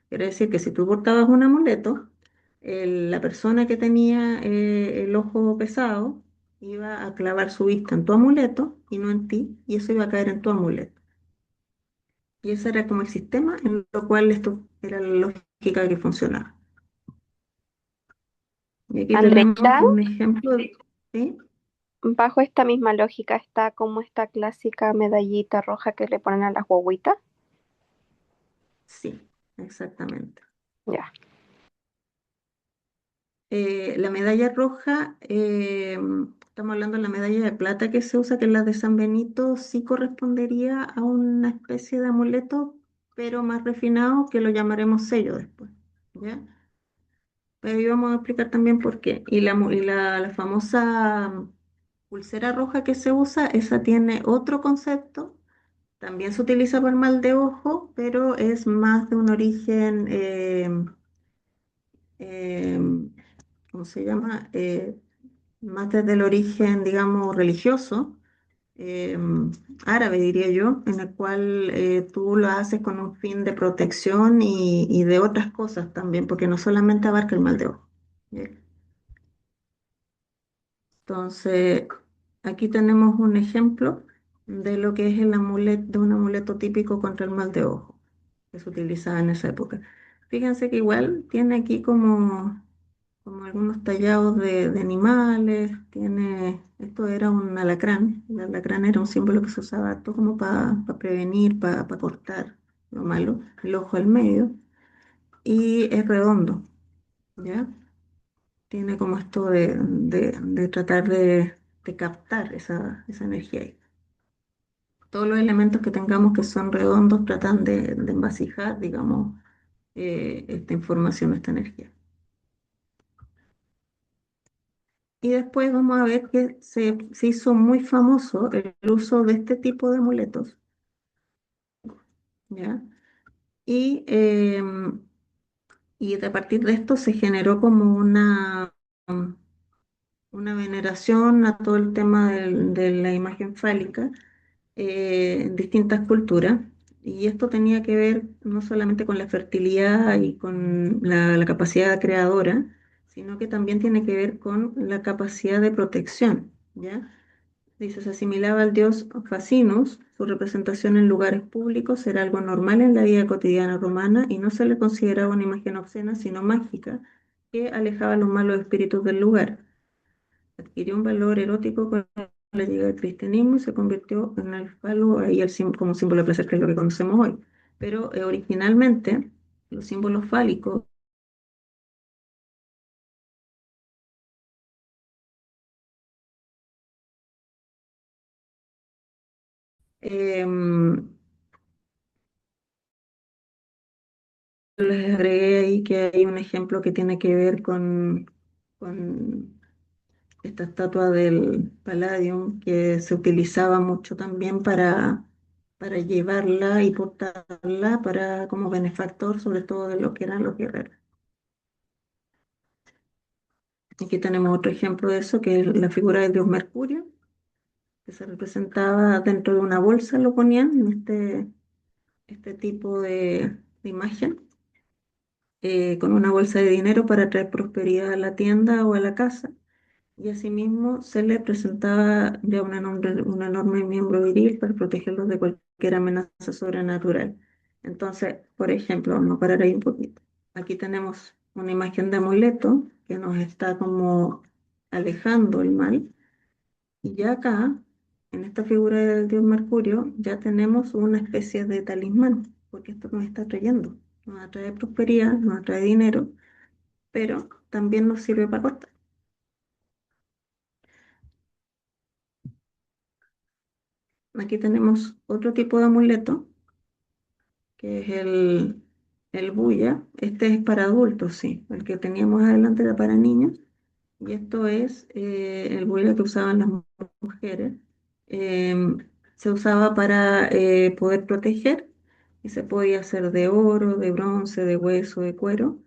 Quiere decir que si tú portabas un amuleto, la persona que tenía el ojo pesado iba a clavar su vista en tu amuleto y no en ti, y eso iba a caer en tu amuleto. Y ese era como el sistema en lo cual esto era la lógica que funcionaba. Y aquí tenemos Andreita, un ejemplo ¿sí? bajo esta misma lógica está como esta clásica medallita roja que le ponen a las guaguitas. Sí, exactamente. Ya. La medalla roja estamos hablando de la medalla de plata que se usa, que es la de San Benito, sí correspondería a una especie de amuleto, pero más refinado, que lo llamaremos sello después, ¿ya? Pero ahí vamos a explicar también por qué. La famosa pulsera roja que se usa, esa tiene otro concepto. También se utiliza para el mal de ojo, pero es más de un origen, eh, ¿cómo se llama? Más desde el origen, digamos, religioso, eh, árabe, diría yo, en el cual tú lo haces con un fin de protección y de otras cosas también, porque no solamente abarca el mal de ojo. ¿Ya? Entonces, aquí tenemos un ejemplo de lo que es el amuleto, de un amuleto típico contra el mal de ojo, que se utilizaba en esa época. Fíjense que igual tiene aquí como algunos tallados de animales, esto era un alacrán, el alacrán era un símbolo que se usaba harto como para prevenir, para cortar lo malo, el ojo al medio, y es redondo, ¿ya? Tiene como esto de tratar de captar esa energía ahí. Todos los elementos que tengamos que son redondos tratan de envasijar, digamos, esta información, esta energía. Y después vamos a ver que se hizo muy famoso el uso de este tipo de amuletos, ¿ya? Y, y a partir de esto se generó como una veneración a todo el tema de la imagen fálica en distintas culturas. Y esto tenía que ver no solamente con la fertilidad y con la capacidad creadora, sino que también tiene que ver con la capacidad de protección, ¿ya? Dice, se asimilaba al dios Facinus, su representación en lugares públicos era algo normal en la vida cotidiana romana y no se le consideraba una imagen obscena, sino mágica, que alejaba a los malos espíritus del lugar. Adquirió un valor erótico con la llegada del cristianismo y se convirtió en el falo ahí como símbolo de placer, que es lo que conocemos hoy. Pero originalmente los símbolos fálicos em, les agregué ahí que hay un ejemplo que tiene que ver con esta estatua del Palladium que se utilizaba mucho también para llevarla y portarla para, como benefactor, sobre todo de lo que eran los guerreros. Aquí tenemos otro ejemplo de eso, que es la figura del dios Mercurio, que se representaba dentro de una bolsa, lo ponían en este tipo de imagen, con una bolsa de dinero para traer prosperidad a la tienda o a la casa. Y asimismo se le presentaba ya un enorme miembro viril para protegerlos de cualquier amenaza sobrenatural. Entonces, por ejemplo, vamos a parar ahí un poquito. Aquí tenemos una imagen de amuleto que nos está como alejando el mal. Y ya acá, en esta figura del dios Mercurio, ya tenemos una especie de talismán, porque esto nos está trayendo. Nos atrae prosperidad, nos atrae dinero, pero también nos sirve para cortar. Aquí tenemos otro tipo de amuleto, que es el bulla. Este es para adultos, sí. El que teníamos adelante era para niños. Y esto es el bulla que usaban las mujeres. Em, Se usaba para poder proteger y se podía hacer de oro, de bronce, de hueso, de cuero.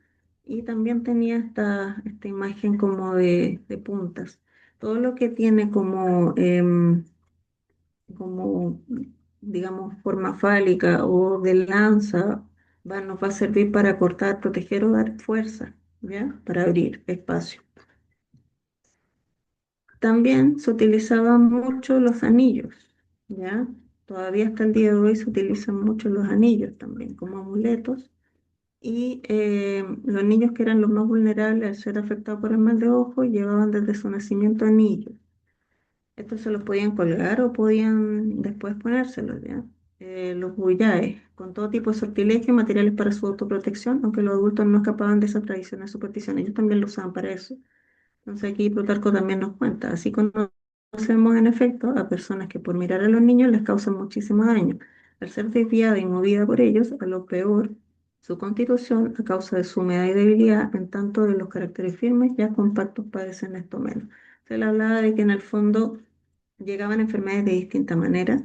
Y también tenía esta imagen como de puntas. Todo lo que tiene como, digamos, forma fálica o de lanza, nos va a servir para cortar, proteger o dar fuerza, ¿ya? Para abrir espacio. También se utilizaban mucho los anillos, ¿ya? Todavía hasta el día de hoy se utilizan mucho los anillos también como amuletos. Y los niños que eran los más vulnerables al ser afectados por el mal de ojo llevaban desde su nacimiento anillos. Estos se los podían colgar o podían después ponérselos, ¿ya? Los bullaes, con todo tipo de sortilegio y materiales para su autoprotección, aunque los adultos no escapaban de esas tradiciones supersticiones, ellos también lo usaban para eso. Entonces aquí Plutarco también nos cuenta, así conocemos en efecto a personas que por mirar a los niños les causan muchísimo daño. Al ser desviada y movida por ellos, a lo peor, su constitución, a causa de su humedad y debilidad, en tanto de los caracteres firmes, ya compactos padecen esto menos. Se le hablaba de que en el fondo llegaban enfermedades de distinta manera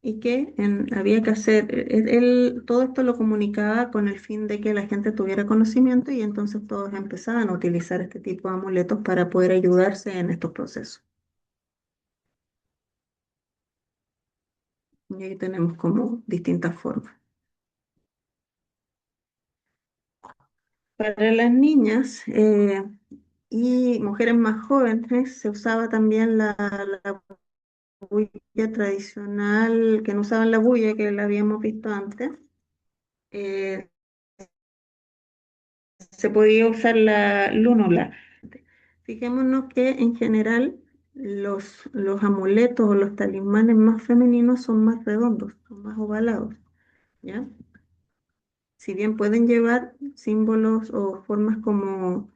y que había que hacer, él todo esto lo comunicaba con el fin de que la gente tuviera conocimiento y entonces todos empezaban a utilizar este tipo de amuletos para poder ayudarse en estos procesos. Y ahí tenemos como distintas formas. Para las niñas y mujeres más jóvenes se usaba también la bulla tradicional, que no usaban la bulla que la habíamos visto antes. eh, Se podía usar la lúnula. Fijémonos que en general los amuletos o los talismanes más femeninos son más redondos, son más ovalados, ¿ya? Si bien pueden llevar símbolos o formas como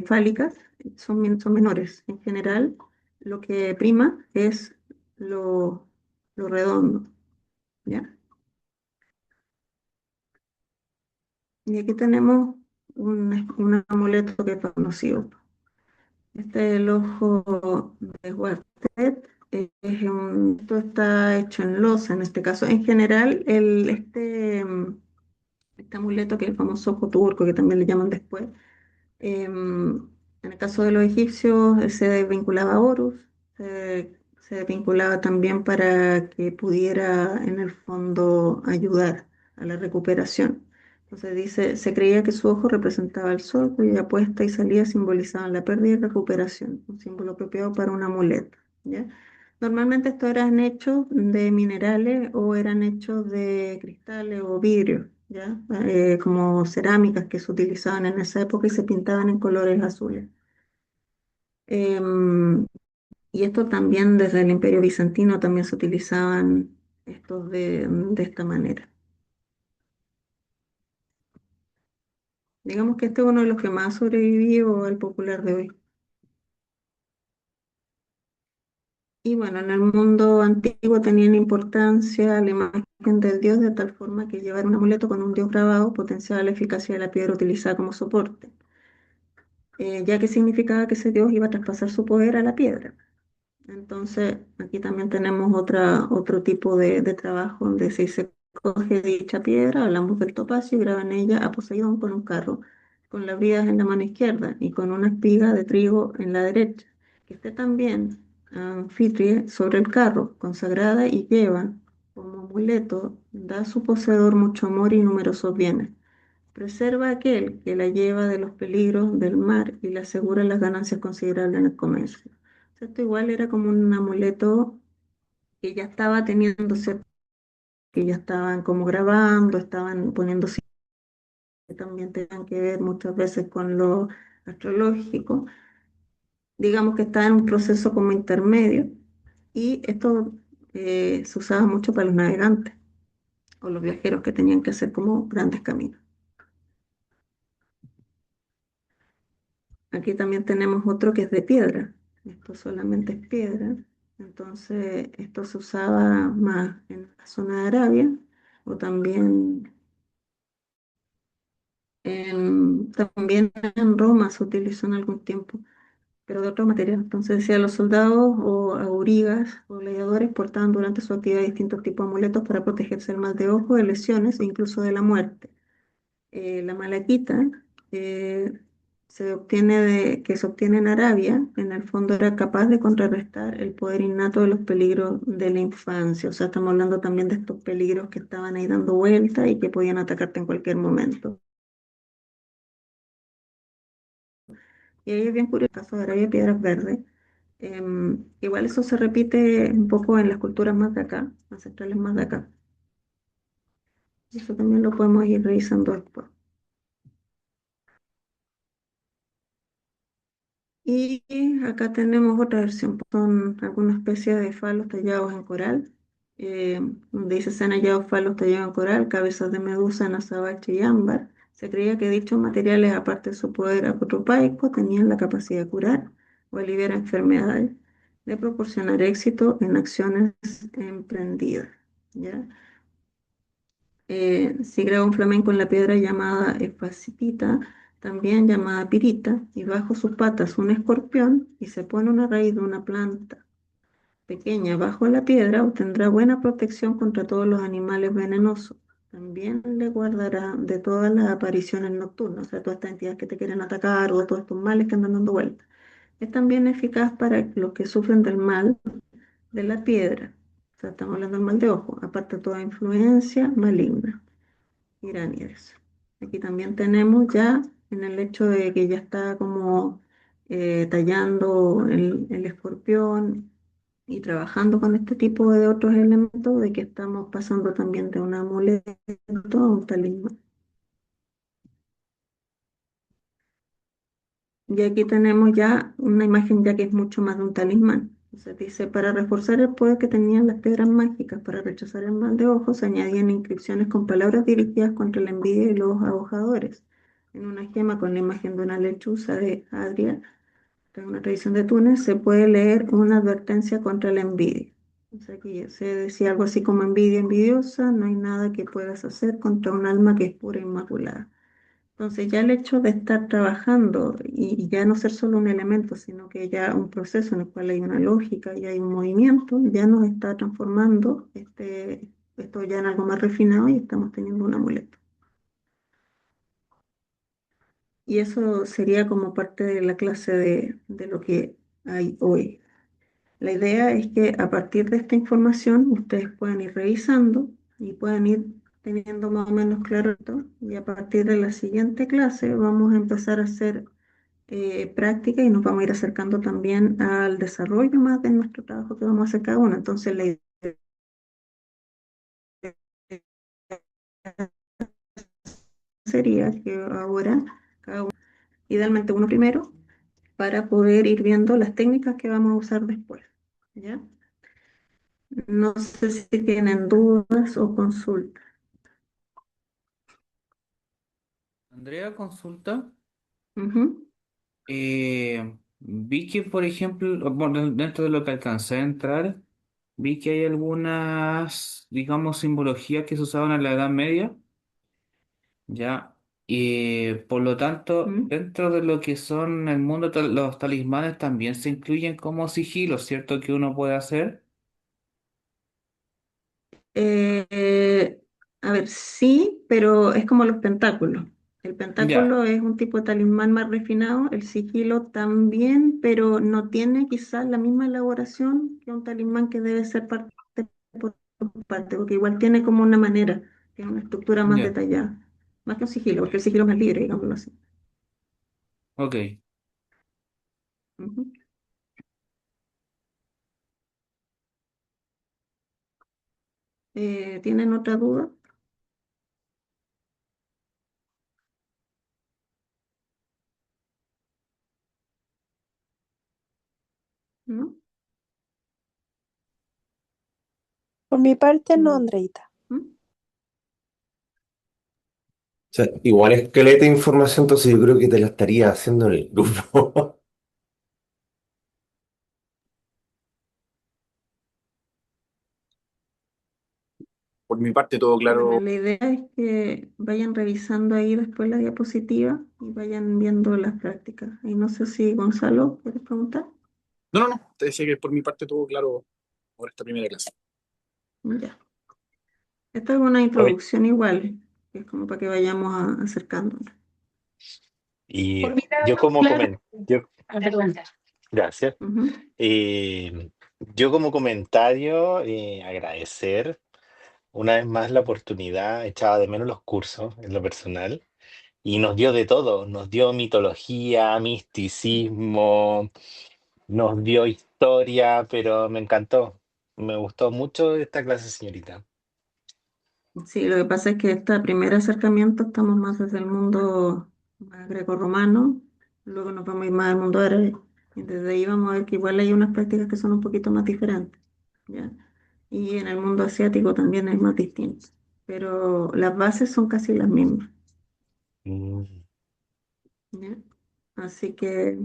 fálicas, son menores. En general, lo que prima es lo redondo, ¿ya? Y aquí tenemos un amuleto que es conocido. Este es el ojo de Huartet. Esto está hecho en loza, en este caso. En general, este amuleto, que es el famoso ojo turco, que también le llaman después, en el caso de los egipcios se vinculaba a Horus, se vinculaba también para que pudiera en el fondo ayudar a la recuperación. Entonces dice, se creía que su ojo representaba el sol, cuya puesta y salida simbolizaban la pérdida y recuperación, un símbolo apropiado para un amuleto, ¿ya? Normalmente estos eran hechos de minerales o eran hechos de cristales o vidrio, ¿ya? Como cerámicas que se utilizaban en esa época y se pintaban en colores azules. Em, y esto también desde el Imperio Bizantino también se utilizaban estos de esta manera. Digamos que este es uno de los que más sobrevivió al popular de hoy. Y bueno, en el mundo antiguo tenían importancia la imagen del dios de tal forma que llevar un amuleto con un dios grabado potenciaba la eficacia de la piedra utilizada como soporte, ya que significaba que ese dios iba a traspasar su poder a la piedra. Entonces, aquí también tenemos otro tipo de trabajo donde se coge dicha piedra, hablamos del topacio, y graba en ella a Poseidón con un carro, con las bridas en la mano izquierda y con una espiga de trigo en la derecha, que esté también Anfitrie sobre el carro, consagrada y lleva como amuleto, da a su poseedor mucho amor y numerosos bienes. Preserva a aquel que la lleva de los peligros del mar y le asegura las ganancias considerables en el comercio. Esto igual era como un amuleto que ya estaba teniendo, que ya estaban como grabando, estaban poniendo que también tengan que ver muchas veces con lo astrológico. Digamos que está en un proceso como intermedio y esto se usaba mucho para los navegantes o los viajeros que tenían que hacer como grandes caminos. Aquí también tenemos otro que es de piedra. Esto solamente es piedra. Entonces, esto se usaba más en la zona de Arabia o también en Roma se utilizó en algún tiempo, pero de otro material. Entonces, decía, los soldados o aurigas o gladiadores portaban durante su actividad distintos tipos de amuletos para protegerse del mal de ojo, de lesiones e incluso de la muerte. La malaquita eh, que se obtiene en Arabia, en el fondo era capaz de contrarrestar el poder innato de los peligros de la infancia. O sea, estamos hablando también de estos peligros que estaban ahí dando vuelta y que podían atacarte en cualquier momento. Y ahí es bien curioso el caso de Arabia, piedras verdes. Igual eso se repite un poco en las culturas más de acá, ancestrales más de acá. Eso también lo podemos ir revisando después. Y acá tenemos otra versión, son algunas especies de falos tallados en coral, donde dice se han hallado falos tallados en coral, cabezas de medusa en azabache y ámbar. Se creía que dichos materiales, aparte de su poder apotropaico, tenían la capacidad de curar o aliviar enfermedades. de proporcionar éxito en acciones emprendidas, ¿ya? Si graba un flamenco en la piedra llamada Efacipita, también llamada Pirita, y bajo sus patas un escorpión, y se pone una raíz de una planta pequeña bajo la piedra, obtendrá buena protección contra todos los animales venenosos. También le guardará de todas las apariciones nocturnas, o sea, todas estas entidades que te quieren atacar o todos estos males que andan dando vueltas. Es también eficaz para los que sufren del mal de la piedra. O sea, estamos hablando del mal de ojo, aparte de toda influencia maligna iraníes. Aquí también tenemos ya en el hecho de que ya está como tallando el escorpión y trabajando con este tipo de otros elementos, de que estamos pasando también de un amuleto a un talismán. Y aquí tenemos ya una imagen ya que es mucho más de un talismán. Entonces dice, para reforzar el poder que tenían las piedras mágicas para rechazar el mal de ojos, se añadían inscripciones con palabras dirigidas contra la envidia y los abojadores. En una gema con la imagen de una lechuza de Adria, de una tradición de Túnez, se puede leer una advertencia contra la envidia. O sea, aquí se decía algo así como envidia envidiosa, no hay nada que puedas hacer contra un alma que es pura e inmaculada. Entonces ya el hecho de estar trabajando y ya no ser solo un elemento, sino que ya un proceso en el cual hay una lógica y hay un movimiento, ya nos está transformando esto ya en algo más refinado y estamos teniendo un amuleto. Y eso sería como parte de la clase de lo que hay hoy. La idea es que a partir de esta información ustedes puedan ir revisando y puedan ir teniendo más o menos claro esto. Y a partir de la siguiente clase vamos a empezar a hacer práctica y nos vamos a ir acercando también al desarrollo más de nuestro trabajo que vamos a hacer cada uno. Entonces, la idea sería que ahora, cada uno, idealmente uno primero, para poder ir viendo las técnicas que vamos a usar después. ¿Ya? No sé si tienen dudas o consultas. Andrea, consulta. Ujú. Vi que, por ejemplo, bueno, dentro de lo que alcancé a entrar, vi que hay algunas, digamos, simbologías que se usaban en la Edad Media, ¿ya? Y por lo tanto, ¿Mm? dentro de lo que son el mundo, los talismanes también se incluyen como sigilos, ¿cierto? Que uno puede hacer. Eh, a ver, sí, pero es como los pentáculos. El Ya, pentáculo es un tipo de talismán más refinado, el sigilo también, pero no tiene quizás la misma elaboración que un talismán que debe ser parte por parte, porque igual tiene como una manera, tiene una estructura más ya, detallada, más que un sigilo, porque el sigilo es más libre, digámoslo así. ok. Ujú. ¿Tienen otra duda? ¿No? Por mi parte, no, Mm. Andreita. ¿Mm? O sea, igual es caleta de información, entonces yo creo que te la estaría haciendo en el grupo. Por mi parte, todo Bueno, claro. la idea es que vayan revisando ahí después la diapositiva y vayan viendo las prácticas. Y no sé si Gonzalo, ¿quieres preguntar? No, no, no. Te decía que por mi parte, todo claro por esta primera clase. Ya. Esta es una Oye, introducción igual, que es como para que vayamos acercándonos. y yo como comentario, gracias. Ujú. Yo como comentario, agradecer una vez más la oportunidad, echaba de menos los cursos en lo personal, y nos dio de todo, nos dio mitología, misticismo, nos dio historia, pero me encantó, me gustó mucho esta clase, señorita. Sí, lo que pasa es que este primer acercamiento estamos más desde el mundo más grecorromano, luego nos vamos a ir más al mundo árabe, y desde ahí vamos a ver que igual hay unas prácticas que son un poquito más diferentes, ¿ya? Y en el mundo asiático también es más distinto, pero las bases son casi las mismas, Mm. ¿ya? Así que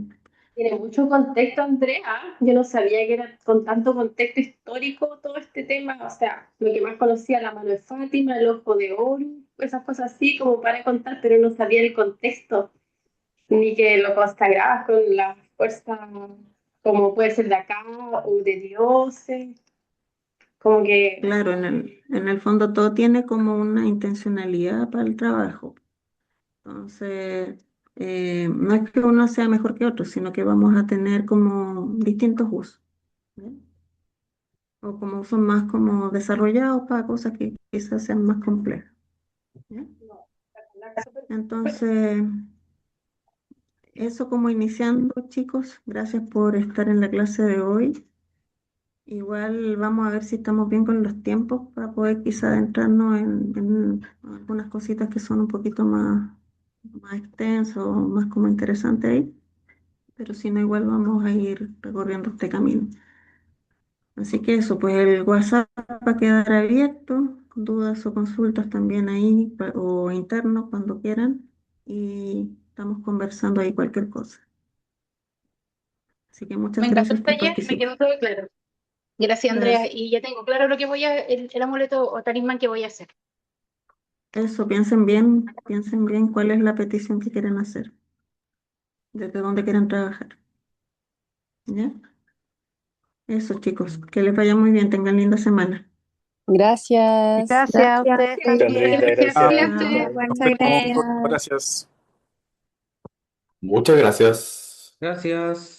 Tiene mucho contexto, Andrea. Yo no sabía que era con tanto contexto histórico todo este tema. O sea, lo que más conocía, la mano de Fátima, el ojo de oro, esas cosas así como para contar, pero no sabía el contexto, ni que lo consagrabas con la fuerza, como puede ser de acá o de dioses. Como que, Claro, en el fondo todo tiene como una intencionalidad para el trabajo. Entonces, no es que uno sea mejor que otro, sino que vamos a tener como distintos usos, ¿ya? O como usos más como desarrollados para cosas que quizás sean más complejas, ¿ya? Entonces, eso como iniciando, chicos, gracias por estar en la clase de hoy. Igual vamos a ver si estamos bien con los tiempos para poder quizás adentrarnos en algunas cositas que son un poquito más extensos, más como interesantes ahí, pero si no, igual vamos a ir recorriendo este camino. Así que eso, pues el WhatsApp va a quedar abierto, dudas o consultas también ahí, o internos cuando quieran, y estamos conversando ahí cualquier cosa. Así que muchas Me encantó gracias el por taller, me participar. quedó todo claro. Gracias, Andrea. Gracias. Y ya tengo claro lo que el amuleto o talismán que voy a hacer. Eso, piensen bien cuál es la petición que quieren hacer, desde dónde quieren trabajar. ¿Ya? Eso, chicos, que les vaya muy bien, tengan linda semana. Gracias. Gracias a ustedes Chao, gracias. Andreita, también. gracias. Chao. Nos Muchas vemos. gracias. Gracias. Muchas gracias. Gracias.